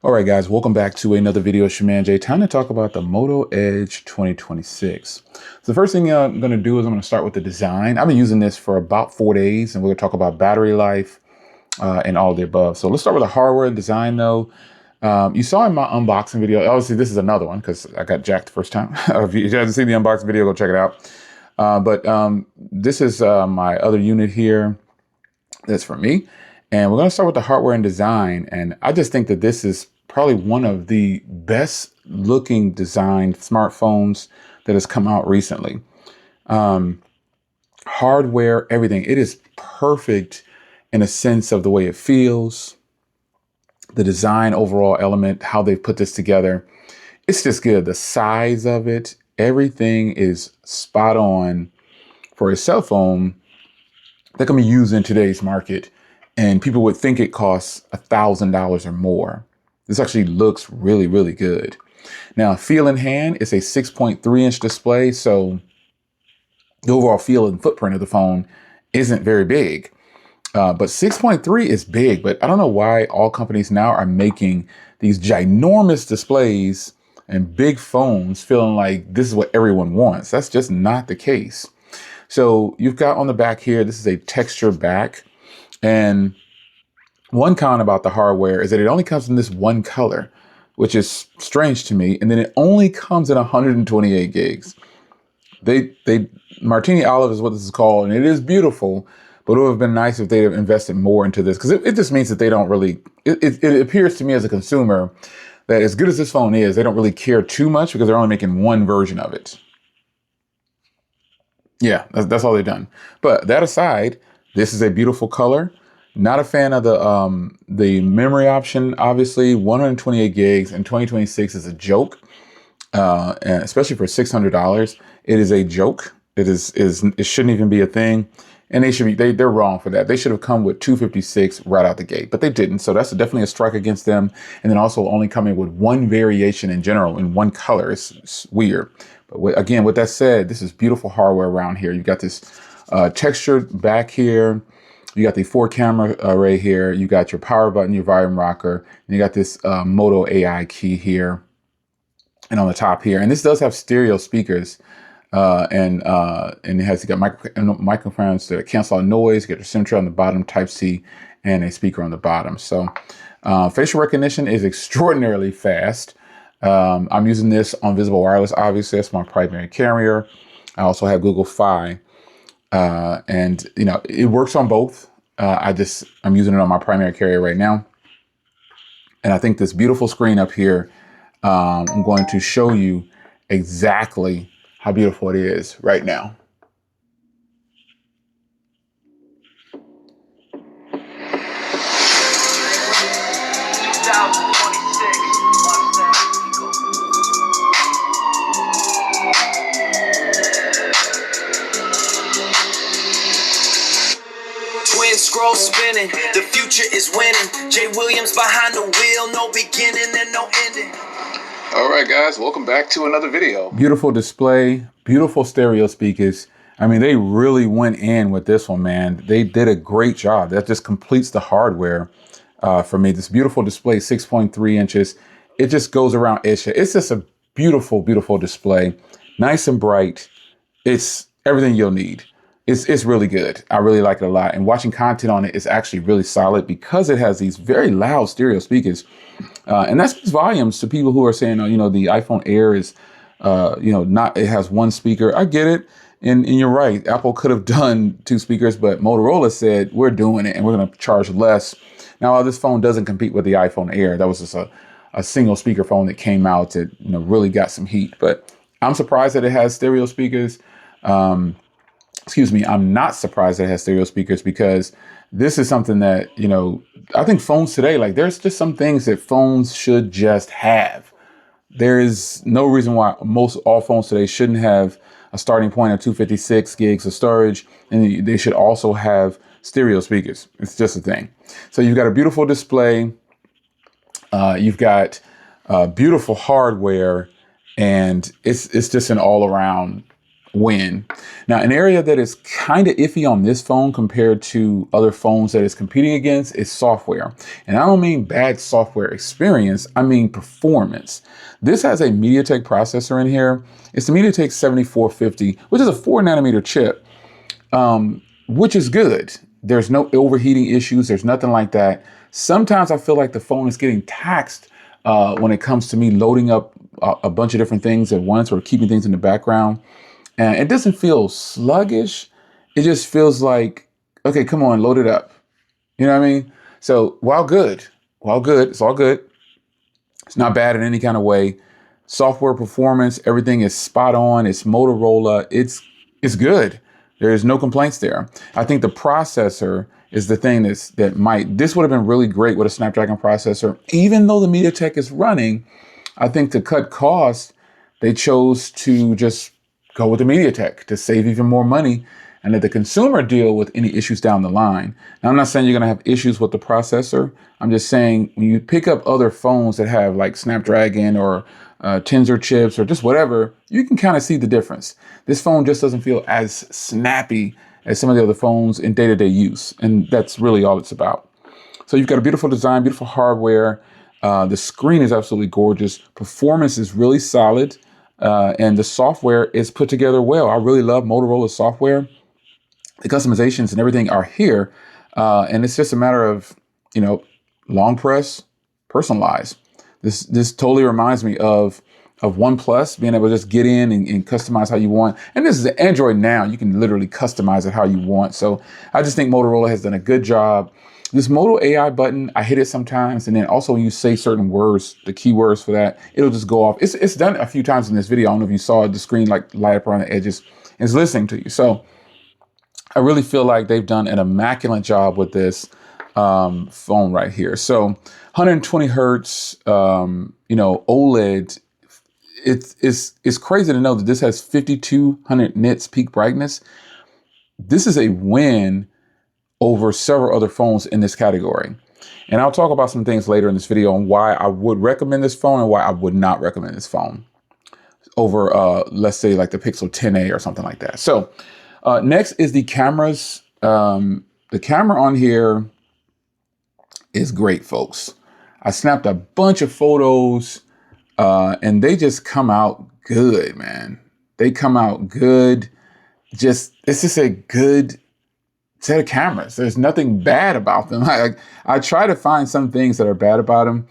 All right, guys, welcome back to another video. It's your man Jay. Time to talk about the Moto Edge 2026. So the first thing I'm going to do is I'm going to start with the design. I've been using this for about 4 days, and we're going to talk about battery life and all of the above. So let's start with the hardware and design, though. You saw in my unboxing video, obviously this is another one because I got jacked the first time. If you haven't seen the unboxing video, go check it out. This is my other unit here. That's for me. And we're going to start with the hardware and design. And I just think that this is probably one of the best looking designed smartphones that has come out recently. Hardware, everything. It is perfect in a sense of the way it feels, the design overall element, how they've put this together. It's just good. The size of it, everything is spot on for a cell phone that can be used in today's market. And people would think it costs $1,000 or more. This actually looks really, really good. Now, feel in hand, it's a 6.3-inch display, so the overall feel and footprint of the phone isn't very big. But 6.3 is big, but I don't know why all companies now are making these ginormous displays and big phones feeling like this is what everyone wants. That's just not the case. So you've got on the back here, this is a texture back. And one con about the hardware is that it only comes in this one color, which is strange to me. And then it only comes in 128 gigs. Martini Olive is what this is called, and it is beautiful, but it would have been nice if they had invested more into this, because it just means that they don't really, it appears to me as a consumer that as good as this phone is, they don't really care too much because they're only making one version of it. Yeah, that's all they've done. But that aside, this is a beautiful color. Not a fan of the memory option. Obviously, 128 gigs in 2026 is a joke, and especially for $600. It is a joke. It shouldn't even be a thing, and they're wrong for that. They should have come with 256 right out the gate, but they didn't. So that's definitely a strike against them. And then also only coming with one variation in general in one color. It's weird. But again, with that said, this is beautiful hardware around here. You got this textured back here. You got the 4-camera array here. You got your power button, your volume rocker. And you got this Moto AI key here and on the top here. And this does have stereo speakers. And it has got microphones to cancel out noise. You got your SIM tray on the bottom, Type-C, and a speaker on the bottom. So facial recognition is extraordinarily fast. I'm using this on Visible Wireless. Obviously, that's my primary carrier. I also have Google Fi, and it works on both. I'm using it on my primary carrier right now, and I think this beautiful screen up here. I'm going to show you exactly how beautiful it is right now. Scroll spinning, the future is winning. Jay Williams behind the wheel, no beginning and no ending. All right, guys, welcome back to another video. Beautiful display, beautiful stereo speakers. I mean, they really went in with this one, man. They did a great job. That just completes the hardware for me. This beautiful display, 6.3 inches. It just goes around edge. It's just a beautiful, beautiful display. Nice and bright. It's everything you'll need. It's really good. I really like it a lot. And watching content on it is actually really solid because it has these very loud stereo speakers. And that speaks volumes to people who are saying, the iPhone Air is, it has one speaker. I get it. And you're right. Apple could have done 2 speakers, but Motorola said, we're doing it and we're going to charge less. Now, this phone doesn't compete with the iPhone Air. That was just a single speaker phone that came out that, really got some heat. But I'm surprised that it has stereo speakers. I'm not surprised that it has stereo speakers because this is something that, I think phones today, like there's just some things that phones should just have. There is no reason why all phones today shouldn't have a starting point of 256 gigs of storage, and they should also have stereo speakers. It's just a thing. So you've got a beautiful display. You've got beautiful hardware, and it's just an all around win. Now, an area that is kind of iffy on this phone compared to other phones that it's competing against is software. And I don't mean bad software experience, I mean performance. This has a MediaTek processor in here. It's the MediaTek 7450, which is a 4 nanometer chip, which is good. There's no overheating issues. There's nothing like that. Sometimes I feel like the phone is getting taxed when it comes to me loading up a bunch of different things at once or keeping things in the background. And it doesn't feel sluggish. It just feels like, okay, come on, load it up. You know what I mean? So while good, it's all good. It's not bad in any kind of way. Software performance, everything is spot on. It's Motorola. It's good. There's no complaints there. I think the processor is the thing this would have been really great with a Snapdragon processor. Even though the MediaTek is running, I think to cut costs, they chose to just go with the MediaTek to save even more money and let the consumer deal with any issues down the line. Now, I'm not saying you're going to have issues with the processor. I'm just saying when you pick up other phones that have like Snapdragon or Tensor chips or just whatever, you can kind of see the difference. This phone just doesn't feel as snappy as some of the other phones in day-to-day use. And that's really all it's about. So you've got a beautiful design, beautiful hardware. The screen is absolutely gorgeous. Performance is really solid. And the software is put together well. I really love Motorola software. The customizations and everything are here. And it's just a matter of, long press, personalize. This totally reminds me of OnePlus, being able to just get in and customize how you want. And this is an Android now. You can literally customize it how you want. So I just think Motorola has done a good job. This Moto AI button, I hit it sometimes. And then also when you say certain words, the keywords for that, it'll just go off. It's done a few times in this video. I don't know if you saw the screen like light up around the edges and it's listening to you. So I really feel like they've done an immaculate job with this phone right here. So 120 hertz, OLED. It's crazy to know that this has 5200 nits peak brightness. This is a win over several other phones in this category. And I'll talk about some things later in this video on why I would recommend this phone and why I would not recommend this phone over, let's say like the Pixel 10a or something like that. So next is the cameras. The camera on here is great, folks. I snapped a bunch of photos and they just come out good, man. They come out good. It's just a good set of cameras. There's nothing bad about them. I try to find some things that are bad about them,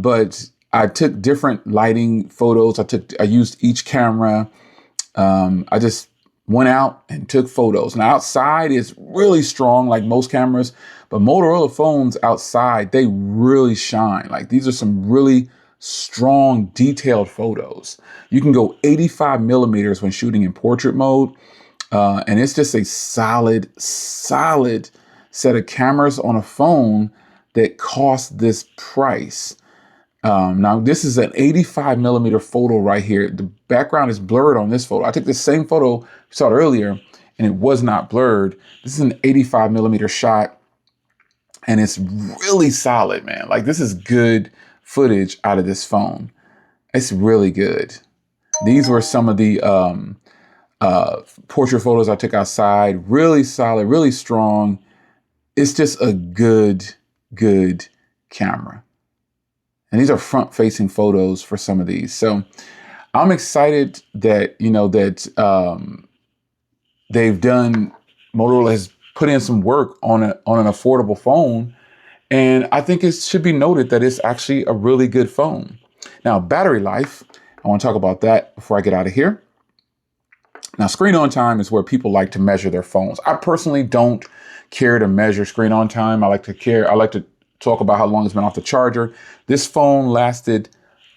but I took different lighting photos. I used each camera. I just went out and took photos. Now outside is really strong like most cameras, but Motorola phones outside, they really shine. Like these are some really strong, detailed photos. You can go 85 millimeters when shooting in portrait mode. And it's just a solid set of cameras on a phone that costs this price. Now this is an 85 millimeter photo right here. The background is blurred on this photo. I took the same photo you saw it earlier and it was not blurred. This is an 85 millimeter shot and it's really solid, man. Like this is good footage out of this phone. It's really good. These were some of the portrait photos I took outside. Really solid, really strong. It's just a good camera. And these are front facing photos for some of these. So I'm excited that, Motorola has put in some work on an affordable phone. And I think it should be noted that it's actually a really good phone. Now, battery life, I want to talk about that before I get out of here. Now, screen on time is where people like to measure their phones. I personally don't care to measure screen on time. I like to talk about how long it's been off the charger. This phone lasted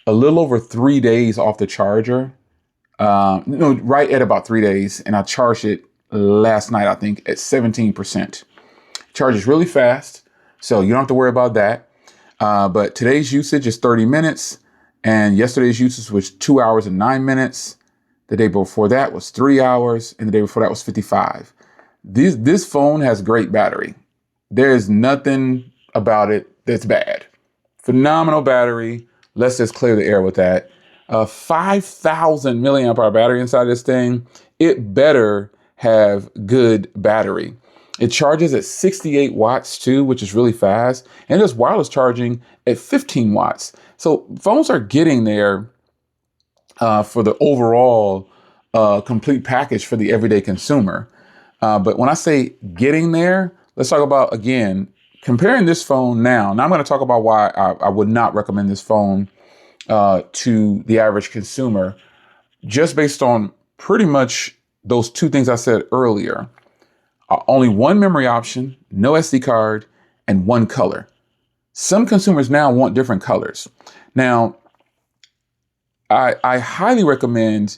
a little over 3 days off the charger. Right at about 3 days. And I charged it last night, I think, at 17%. Charges really fast, so you don't have to worry about that. But today's usage is 30 minutes. And yesterday's usage was 2 hours and 9 minutes. The day before that was 3 hours, and the day before that was 55. This phone has great battery. There's nothing about it that's bad. Phenomenal battery. Let's just clear the air with that. 5,000 milliamp hour battery inside this thing. it better have good battery. It charges at 68 watts too, which is really fast. And it does wireless charging at 15 watts. So phones are getting there for the overall complete package for the everyday consumer. But when I say getting there, let's talk about, again, comparing this phone now. Now I'm going to talk about why I would not recommend this phone to the average consumer, just based on pretty much those two things I said earlier. Only one memory option, no SD card, and one color. Some consumers now want different colors. Now, I highly recommend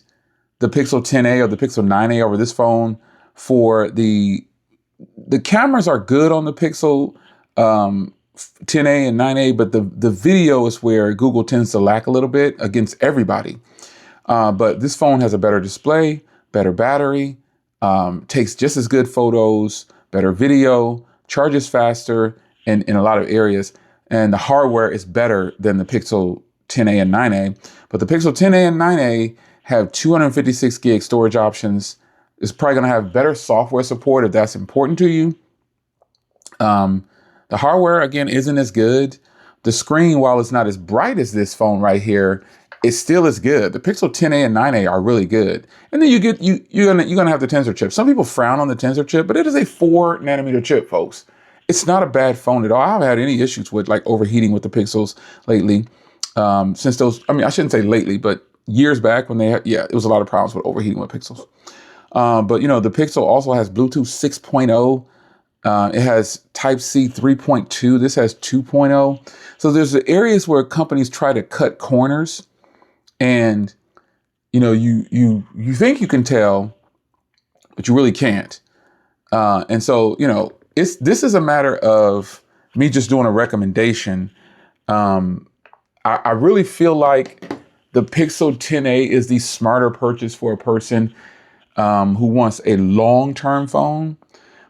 the Pixel 10a or the Pixel 9a over this phone for the cameras are good on the Pixel 10a and 9a, but the video is where Google tends to lack a little bit against everybody. But this phone has a better display, better battery, takes just as good photos, better video, charges faster in a lot of areas. And the hardware is better than the Pixel 10a and 9a. But the Pixel 10a and 9a have 256 gig storage options. It's probably going to have better software support if that's important to you. The hardware, again, isn't as good. The screen, while it's not as bright as this phone right here, it still is good. The Pixel 10a and 9a are really good. And then you're gonna have the Tensor chip. Some people frown on the Tensor chip, but it is a 4 nanometer chip, folks. It's not a bad phone at all. I haven't had any issues with like overheating with the Pixels lately. Since those, I mean, I shouldn't say lately, but years back when they had, yeah, it was a lot of problems with overheating with Pixels. But you know, the Pixel also has Bluetooth 6.0. It has Type-C 3.2. This has 2.0. So there's the areas where companies try to cut corners, and you know, you think you can tell, but you really can't. And so, you know, this is a matter of me just doing a recommendation. I really feel like the Pixel 10a is the smarter purchase for a person who wants a long-term phone.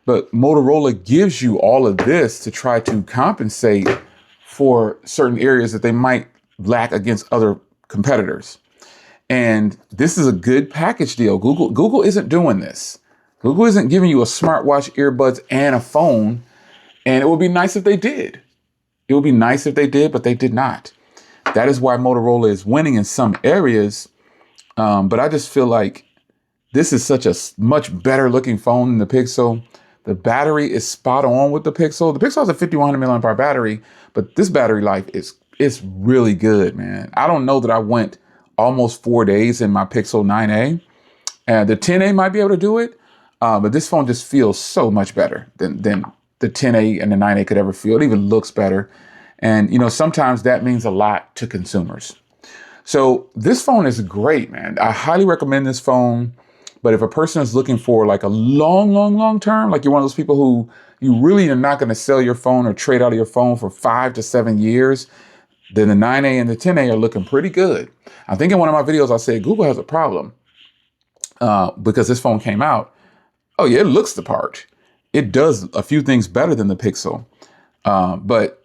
But Motorola gives you all of this to try to compensate for certain areas that they might lack against other competitors. And this is a good package deal. Google isn't doing this. Google isn't giving you a smartwatch, earbuds, and a phone. And it would be nice if they did. It would be nice if they did, but they did not. That is why Motorola is winning in some areas. But I just feel like this is such a much better looking phone than the Pixel. The battery is spot on with the Pixel. The Pixel has a 5100 milliamp hour battery, but this battery life is really good, man. I don't know that I went almost 4 days in my Pixel 9a. And the 10a might be able to do it, but this phone just feels so much better than the 10a and the 9a could ever feel. It even looks better. And, you know, sometimes that means a lot to consumers. So this phone is great, man. I highly recommend this phone. But if a person is looking for like a long term, like you're one of those people who you really are not going to sell your phone or trade out of your phone for 5 to 7 years, then the 9a and the 10a are looking pretty good. I think in one of my videos, I said Google has a problem because this phone came out. Oh yeah, it looks the part. It does a few things better than the Pixel. But,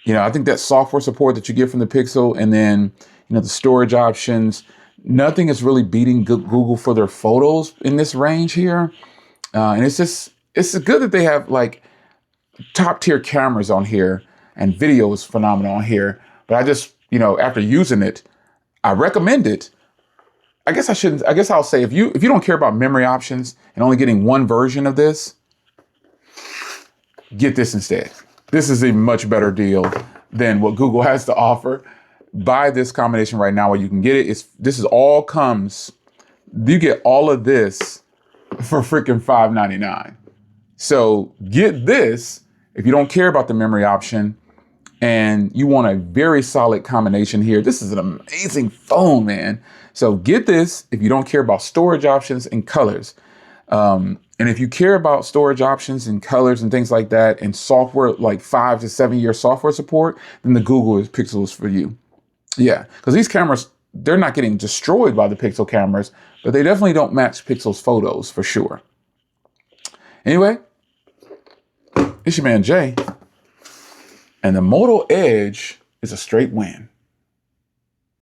you know, I think that software support that you get from the Pixel, and then, you know, the storage options, nothing is really beating Google for their photos in this range here. And it's good that they have like top tier cameras on here, and video is phenomenal on here. But I just, you know, after using it, I recommend it. I guess I'll say if you don't care about memory options and only getting one version of this, get this instead. This is a much better deal than what Google has to offer. Buy this combination right now where you can get it. You get all of this for freaking $5.99. So get this if you don't care about the memory option and you want a very solid combination here. This is an amazing phone, man. So get this if you don't care about storage options and colors. And if you care about storage options and colors and things like that and software, like 5 to 7 year software support, then the Google Pixel is for you. Yeah, because these cameras, they're not getting destroyed by the Pixel cameras, but they definitely don't match Pixel's photos for sure. Anyway, it's your man Jay, and the Moto Edge is a straight win.